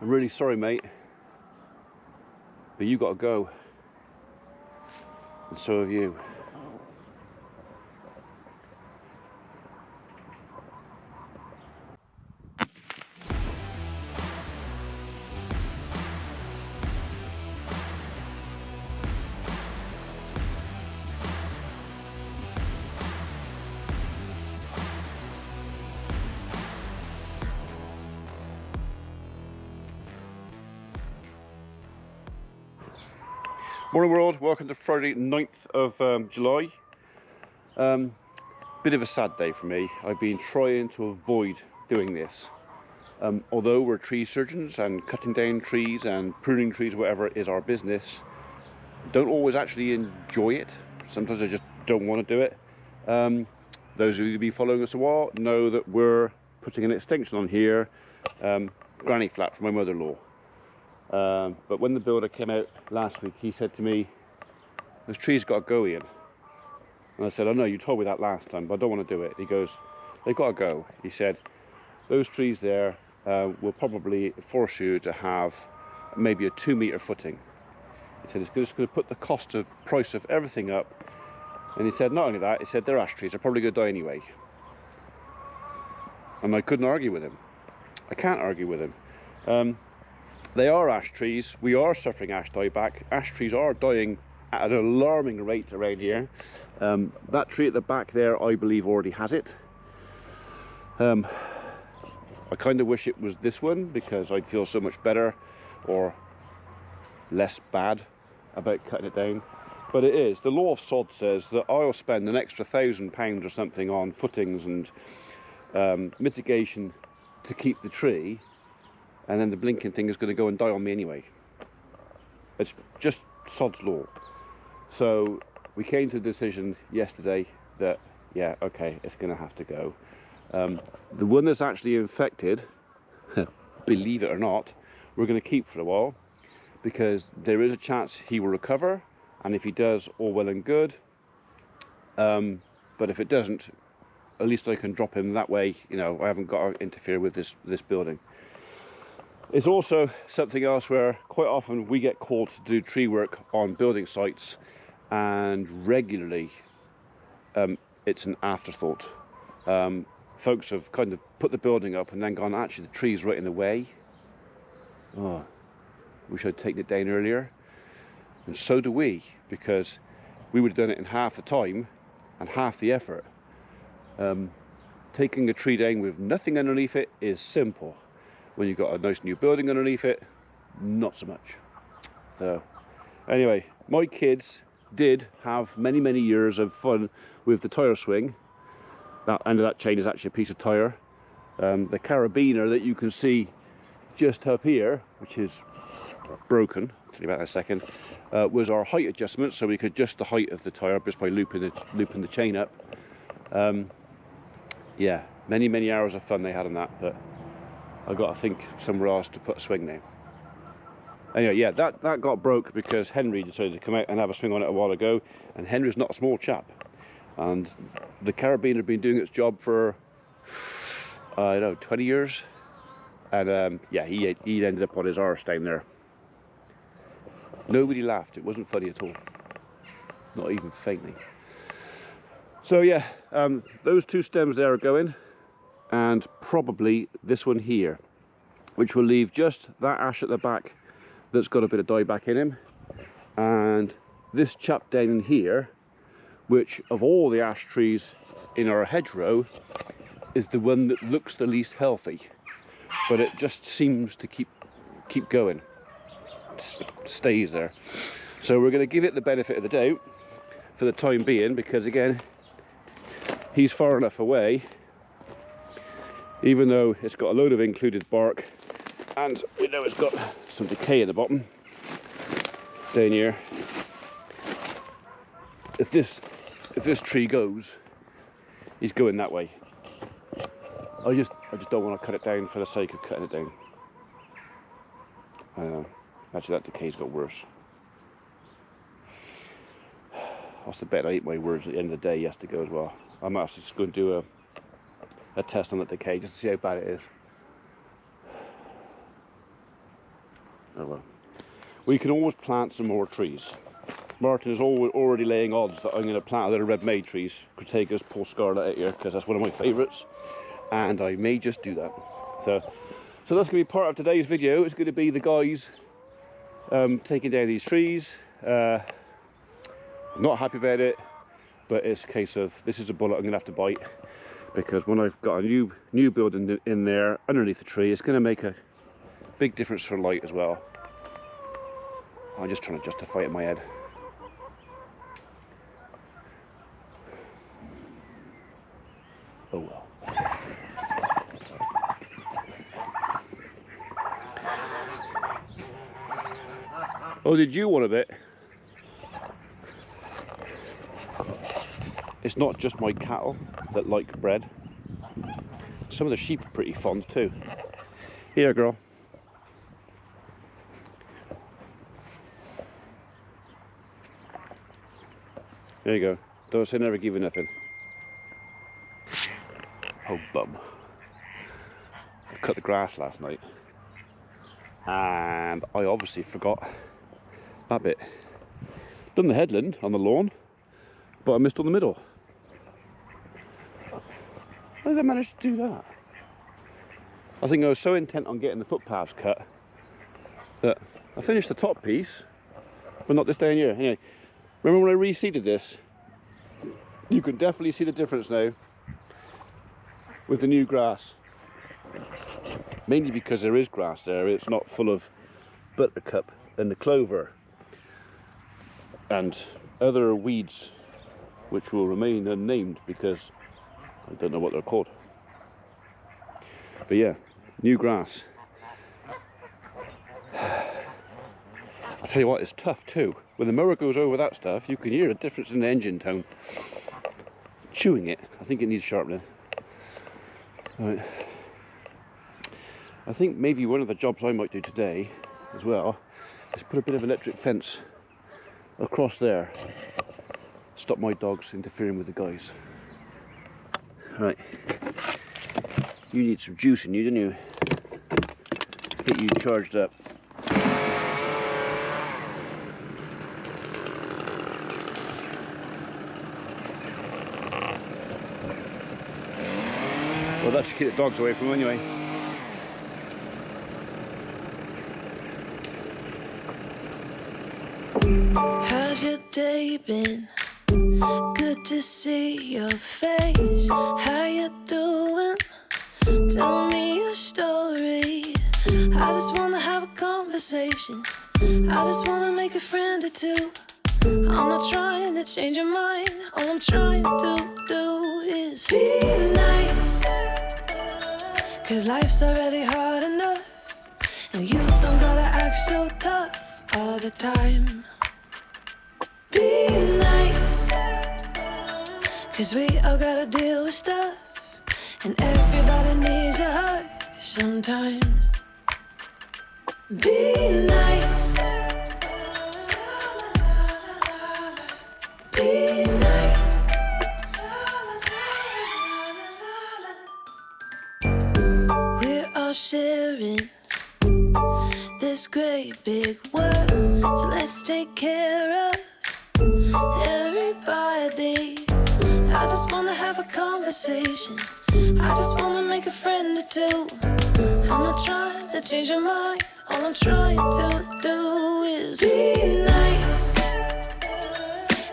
I'm really sorry, mate, but you got to go, and so have you. Morning world, welcome to Friday 9th of July. Bit of a sad day for me. I've been trying to avoid doing this. Although we're tree surgeons and cutting down trees and pruning trees, whatever is our business, don't always actually enjoy it. Sometimes I just don't want to do it. Those of you who've been following us a while know that we're putting an extension on here, granny flat for my mother-in-law. But when the builder came out last week, he said to me, "Those trees got to go, Ian." And I said, "I know, you told me that last time, but I don't want to do it." He goes, "They've got to go." He said, "Those trees there will probably force you to have maybe a 2-meter footing." He said, "It's just going to put the price of everything up." And he said, not only that, he said, "They're ash trees, they're probably going to die anyway." And I couldn't argue with him. I can't argue with him. They are ash trees. We are suffering ash dieback. Ash trees are dying at an alarming rate around here. That tree at the back there, I believe, already has it. I kind of wish it was this one, because I'd feel so much better or less bad about cutting it down. But it is. The law of sod says that I'll spend an extra £1,000 or something on footings and mitigation to keep the tree, and then the blinking thing is going to go and die on me anyway. It's just sod's law. So we came to the decision yesterday that, yeah, okay, it's going to have to go. The one that's actually infected, believe it or not, we're going to keep for a while, because there is a chance he will recover, and if he does, all well and good. But if it doesn't, at least I can drop him that way. You know, I haven't got to interfere with this building. It's also something else where quite often we get called to do tree work on building sites, and regularly it's an afterthought. Folks have kind of put the building up and then gone, actually the tree's right in the way. Oh, wish I'd taken it down earlier. And so do we, because we would have done it in half the time and half the effort. Taking a tree down with nothing underneath it is simple. When you've got a nice new building underneath it, not so much. So anyway, my kids did have many years of fun with the tire swing. That end of that chain is actually a piece of tire. The carabiner that you can see just up here, which is broken, I'll tell you about that in a second, was our height adjustment, so we could adjust the height of the tire just by looping the chain up. Yeah, many hours of fun they had on that, but I got to think somewhere else to put a swing now. Anyway, yeah, that got broke because Henry decided to come out and have a swing on it a while ago, and Henry's not a small chap, and the carabiner had been doing its job for I don't know, 20 years, and yeah, he ended up on his arse down there. Nobody laughed. It wasn't funny at all, not even faintly. So yeah, those two stems there are going, and probably this one here, which will leave just that ash at the back that's got a bit of dieback in him, and this chap down in here, which of all the ash trees in our hedgerow is the one that looks the least healthy, but it just seems to keep going, stays there. So we're going to give it the benefit of the doubt for the time being, because again, he's far enough away, even though it's got a load of included bark, and we know it's got some decay in the bottom down here. If this tree goes, he's going that way. I just don't want to cut it down for the sake of cutting it down. I know. Actually, that decay's got worse. What's the bet? I eat my words at the end of the day. He has to go as well. I'm actually just going to do a test on that decay just to see how bad it is. Oh well. We can always plant some more trees. Martin is already laying odds that I'm going to plant a little red may trees, Crataegus, Paul Scarlet out here, because that's one of my favourites, and I may just do that. So that's going to be part of today's video. It's going to be the guys taking down these trees. I'm not happy about it, but it's a case of this is a bullet I'm going to have to bite, because when I've got a new building in there underneath the tree, it's going to make a big difference for light as well. I'm just trying to justify it in my head. Oh well. Oh, did you want a bit? It's not just my cattle that like bread. Some of the sheep are pretty fond too. Here, girl. There you go. Don't say never give you nothing. Oh, bum. I cut the grass last night, and I obviously forgot that bit. Done the headland on the lawn, but I missed on the middle. How did I manage to do that? I think I was so intent on getting the footpaths cut that I finished the top piece, but not this down here. Anyway, remember when I reseeded this? You can definitely see the difference now with the new grass. Mainly because there is grass there, it's not full of buttercup and the clover and other weeds which will remain unnamed because I don't know what they're called. But yeah, new grass. I'll tell you what, it's tough too. When the mower goes over that stuff, you can hear a difference in the engine tone. Chewing it, I think it needs sharpening. Right. I think maybe one of the jobs I might do today as well is put a bit of electric fence across there. Stop my dogs interfering with the guys. Right. You need some juice in you, don't you? Get you charged up. Well, that should keep the dogs away from them anyway. How's your day been? Good to see your face. How you doing? Tell me your story. I just wanna have a conversation. I just wanna make a friend or two. I'm not trying to change your mind. All I'm trying to do is be nice. 'Cause life's already hard enough, and you don't gotta act so tough all the time. Be nice, 'cause we all gotta deal with stuff, and everybody needs a hug sometimes. Be nice. Be nice. We're all sharing this great big world, so let's take care of everybody. I just wanna have a conversation. I just wanna make a friend or two. I'm not trying to change your mind. All I'm trying to do is be nice.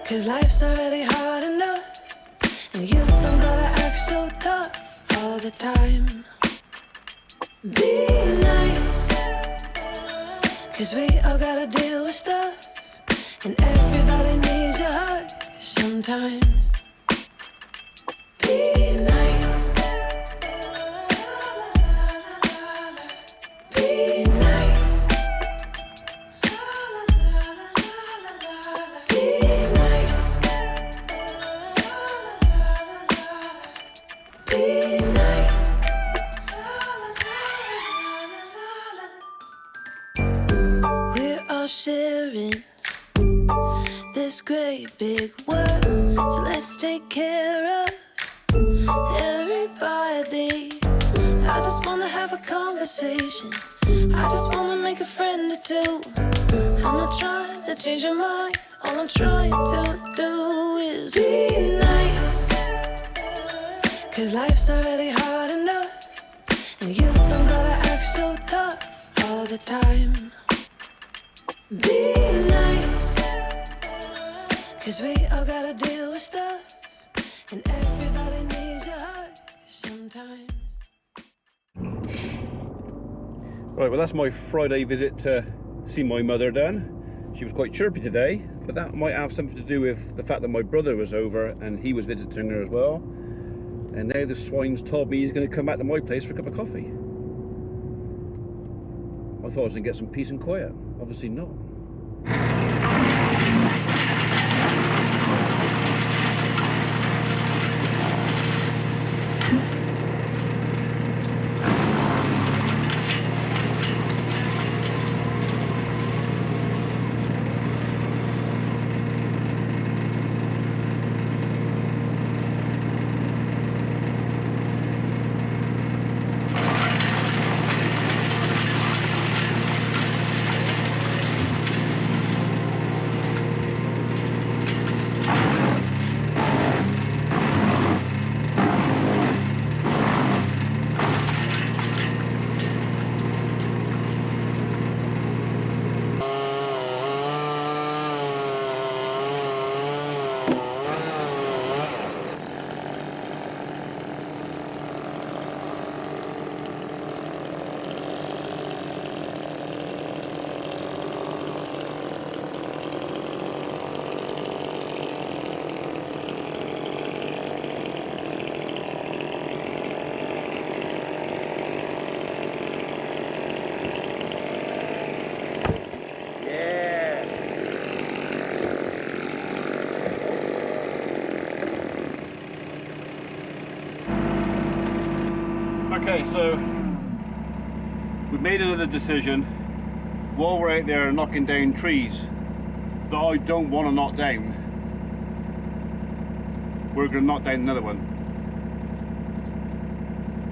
'Cause life's already hard enough, and you don't gotta act so tough all the time. Be nice, 'cause we all gotta deal with stuff, and everybody needs a hug sometimes. Be nice. Be nice. Be nice. Be nice. We're all sharing this great big world, so let's take care of everybody. I just wanna have a conversation. I just wanna make a friend or two. I'm not trying to change your mind. All I'm trying to do is be nice. 'Cause life's already hard enough, and you don't gotta act so tough all the time. Be nice. 'Cause we all gotta deal with stuff, and everybody needs a hug sometimes. Right, well that's my Friday visit to see my mother done. She was quite chirpy today, but that might have something to do with the fact that my brother was over and he was visiting her as well. And now the swine's told me he's going to come back to my place for a cup of coffee. I thought I was going to get some peace and quiet. Obviously not. Okay, so we've made another decision while we're out there knocking down trees that I don't want to knock down. We're going to knock down another one,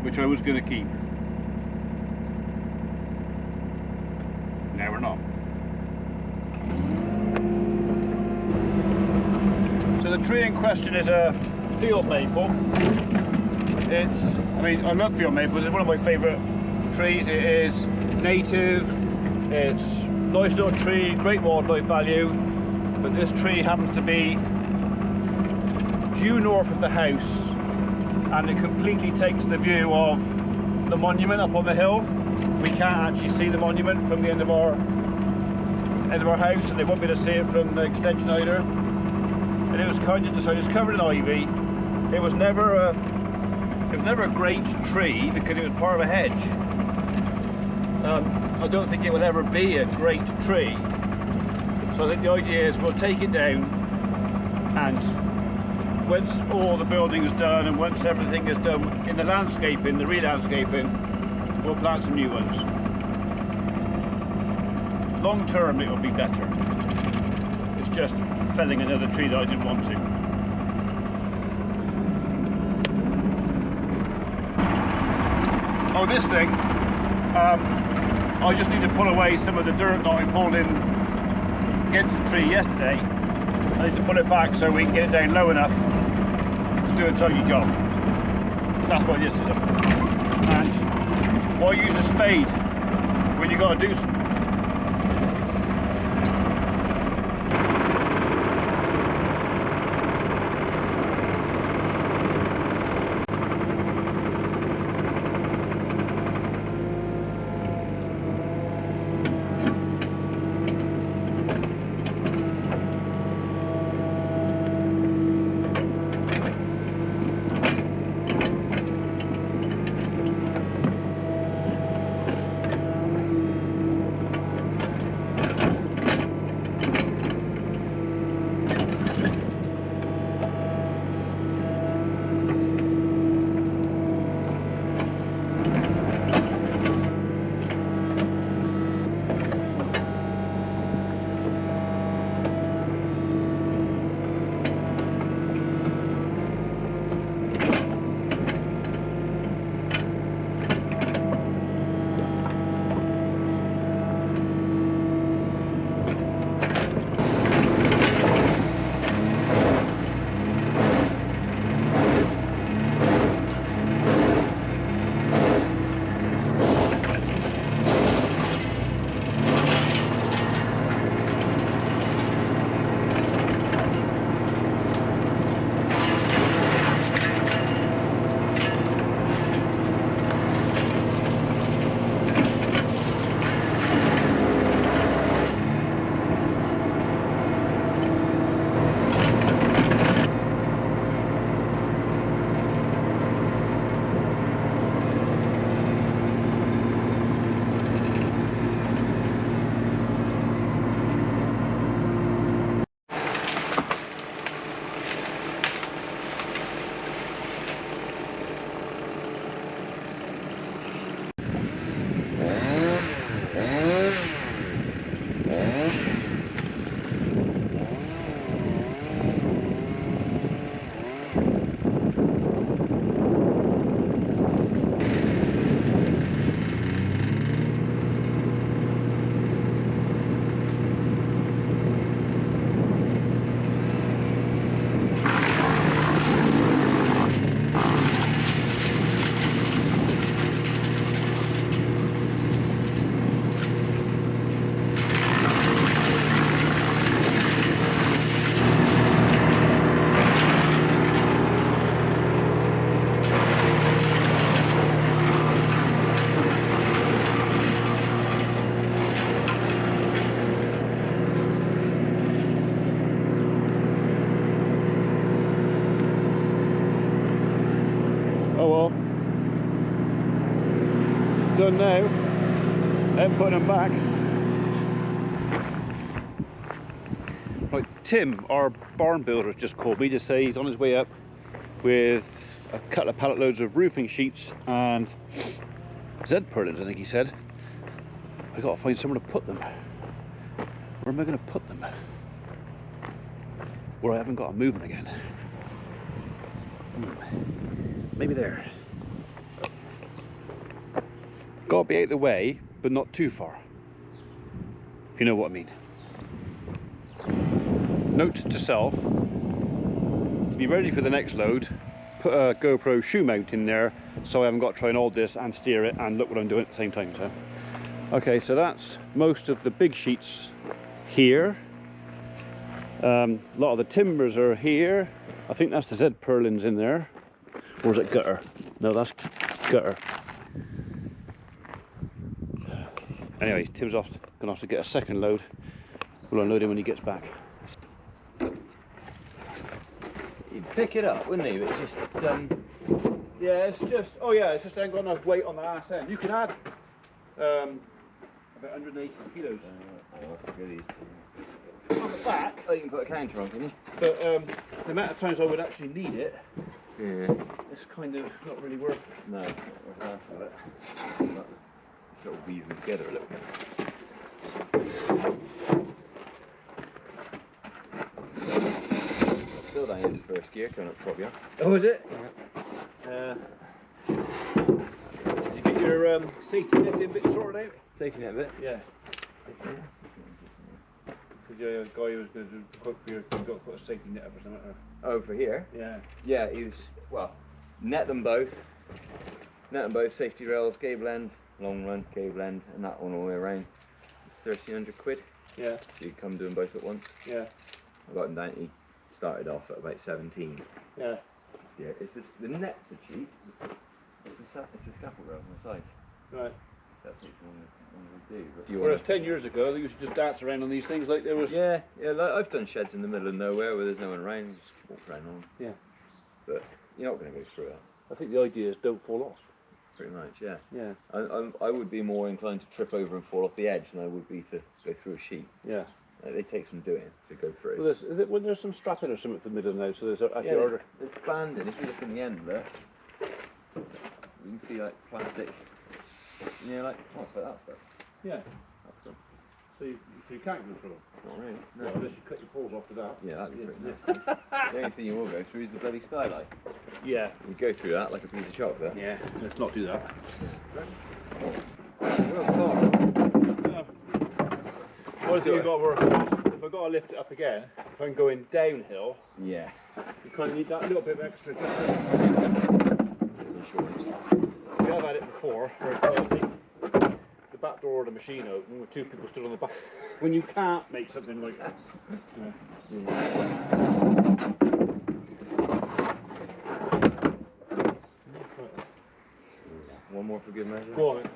which I was going to keep. Now we're not. So the tree in question is a field maple. I mean, I love field maples. It's one of my favourite trees. It is native, it's a nice little tree, great wildlife value, but this tree happens to be due north of the house, and it completely takes the view of the monument up on the hill. We can't actually see the monument from the end of our house, and they won't be able to see it from the extension either. And it was kind of decided, it's covered in ivy. It was never a great tree because it was part of a hedge. I don't think it will ever be a great tree. So I think the idea is we'll take it down, and once all the building is done and once everything is done in the landscaping, the re-landscaping, we'll plant some new ones. Long term it will be better. It's just felling another tree that I didn't want to. Oh, this thing, I just need to pull away some of the dirt that I pulled in against the tree yesterday. I need to pull it back so we can get it down low enough to do a tidy job. That's what this is. And why use a spade when you got to do something? done now. Then putting them back. Right, Tim, our barn builder, just called me to say he's on his way up with a couple of pallet loads of roofing sheets and Z purlins, I think he said. I gotta find somewhere to put them. Where am I gonna put them? Where I haven't got to move them again. Maybe there. Gotta be out of the way, but not too far. If you know what I mean. Note to self, to be ready for the next load, put a GoPro shoe mount in there so I haven't got to try and hold this and steer it and look what I'm doing at the same time. So, okay, so that's most of the big sheets here. A lot of the timbers are here. I think that's the Z purlins in there. Or is it gutter? No, that's gutter. Anyway, Tim's off, gonna have to get a second load. We'll unload him when he gets back. He'd pick it up, wouldn't he? But it's just, yeah, it's just, oh yeah, it's just ain't got enough weight on the ass end. You can add about 180 kilos on the back. Oh, you can put a counter on, can you? But the amount of times I would actually need it, Yeah. it's kind of not really worth it. No, not worth half of it. Sort of weave them together a little bit. Still down into first gear, coming up probably. Oh, is it? Yeah. Did you get your safety netting bit sorted out? Safety net a bit. Yeah. Because your guy was going to do a quote for you, you've got to put a safety net up or something. Or... Oh, for here? Yeah. Yeah, he was, well, net them both, safety rails, cable end, long run, cable end, and that one all the way around. It's 1,300 quid. Yeah. So you come do them both at once. Yeah. I got them down, he started off at about 17. Yeah. Yeah, it's this, the nets are cheap, it's the scaffold rails on the sides. Right. That's what you want to do. But Whereas 10 years ago, they used to just dance around on these things like there was... Yeah, like I've done sheds in the middle of nowhere where there's no one around, you just walk around on them. Yeah. But you're not going to go through that. I think the idea is don't fall off. Pretty much, yeah. Yeah. I would be more inclined to trip over and fall off the edge than I would be to go through a sheet. Yeah. They take some doing to go through. Well, there's some strapping or something for the middle now, so there's actually Yeah, harder. there's banding. If you look in the end there, you can see like plastic. Yeah, like what's like that stuff. Yeah. That's them. So you can't go through them. Not really. No. Well, unless you cut your paws off to that. Yeah, that'd be pretty nasty. The only thing you will go through is the bloody skylight. Yeah. You go through that like a piece of chocolate. Yeah. Let's not do that. One thing you've got to work on is if I've got to lift it up again, if I'm going downhill, Yeah. you kind of need that little bit of extra. Insurance. We have had it before, where the back door of the machine open with two people stood on the back. When you can't make something like that. One more for good measure. Go on then.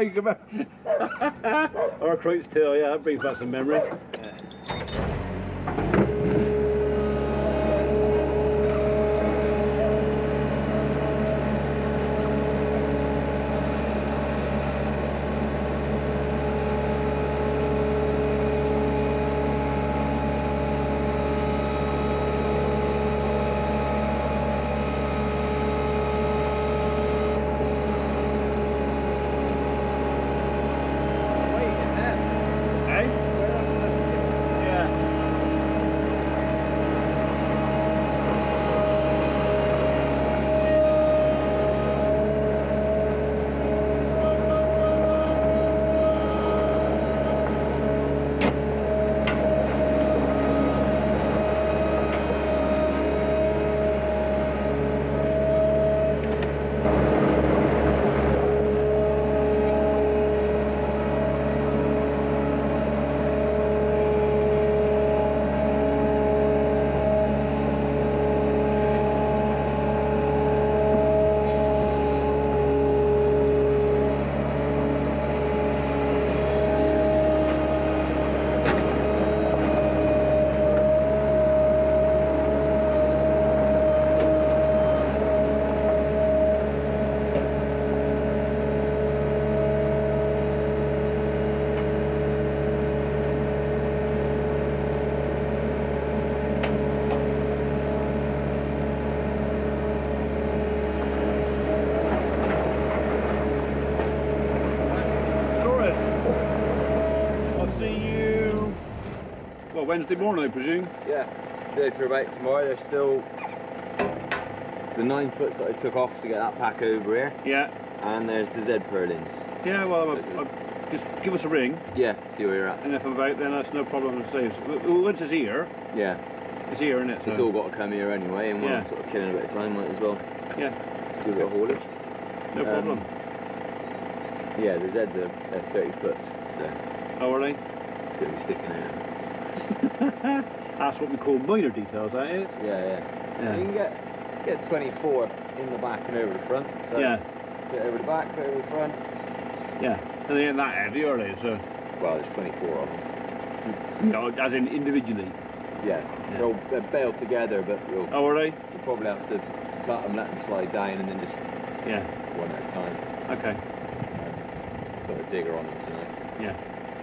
You go back. Or a Croat's tail, yeah, that brings back some memories. Wednesday morning, I presume. Yeah, so for about tomorrow, there's still the 9 foot that I took off to get that pack over here. Yeah. And there's the Z purlins. Yeah, well, just give us a ring. Yeah, see where you're at. And if I'm about, then that's no problem to say. Once it's here. Yeah. It's here, isn't it? It's so. all got to come here anyway, and we're sort of killing a bit of time, might as well. Yeah. Do a bit of haulage. No problem. Yeah, the Z's are 30 foots, so. Oh, are they? It's going to be sticking out. That's what we call minor details, that is. Yeah. You can get 24 in the back and over the front. So yeah. Bit over the back, bit over the front. Yeah. And they ain't that heavy, are they? So. Well, there's 24 of them. No, as in individually. Yeah. They're bailed together, but oh, are they? You'll probably have to cut them, let them slide down, and then just one at a time. Okay. Put a digger on them tonight. Yeah.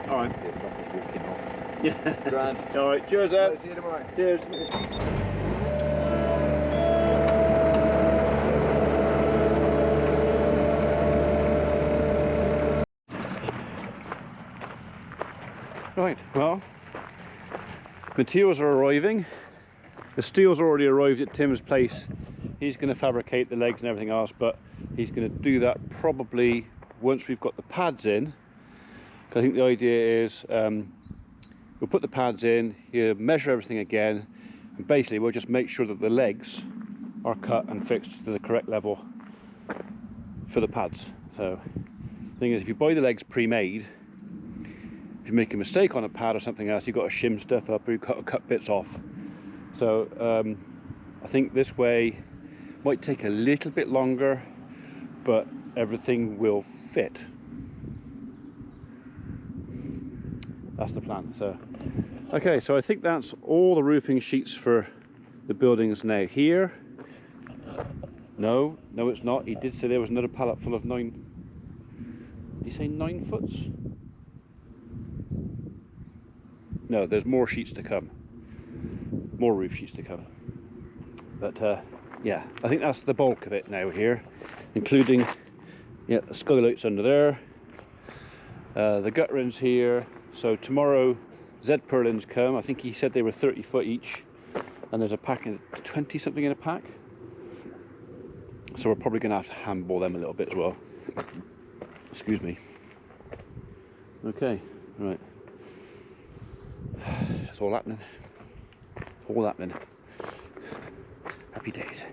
All right. They're not just walking off. Yeah. Grand. All right. Cheers, Ed. See you tomorrow. Cheers. Right, well, materials are arriving. The steel's already arrived at Tim's place. He's going to fabricate the legs and everything else, but he's going to do that probably once we've got the pads in. I think the idea is we'll put the pads in, he'll measure everything again, and basically we'll just make sure that the legs are cut and fixed to the correct level for the pads. So the thing is, if you buy the legs pre-made, if you make a mistake on a pad or something else, you've got to shim stuff up or you've got to cut bits off. So I think this way might take a little bit longer, but everything will fit. That's the plan. So okay, so I think that's all the roofing sheets for the buildings now. Here, no it's not. He did say there was another pallet full of 9, did he say 9 foots? No, there's more sheets to come, more roof sheets to come, but yeah, I think that's the bulk of it now here, including the skylights under there, the gut rings here. So tomorrow Z purlins come. I think he said they were 30 foot each, and there's a pack in 20 something in a pack, so we're probably going to have to handball them a little bit as well. Excuse me. Okay, right. It's all happening. All happening. Happy days.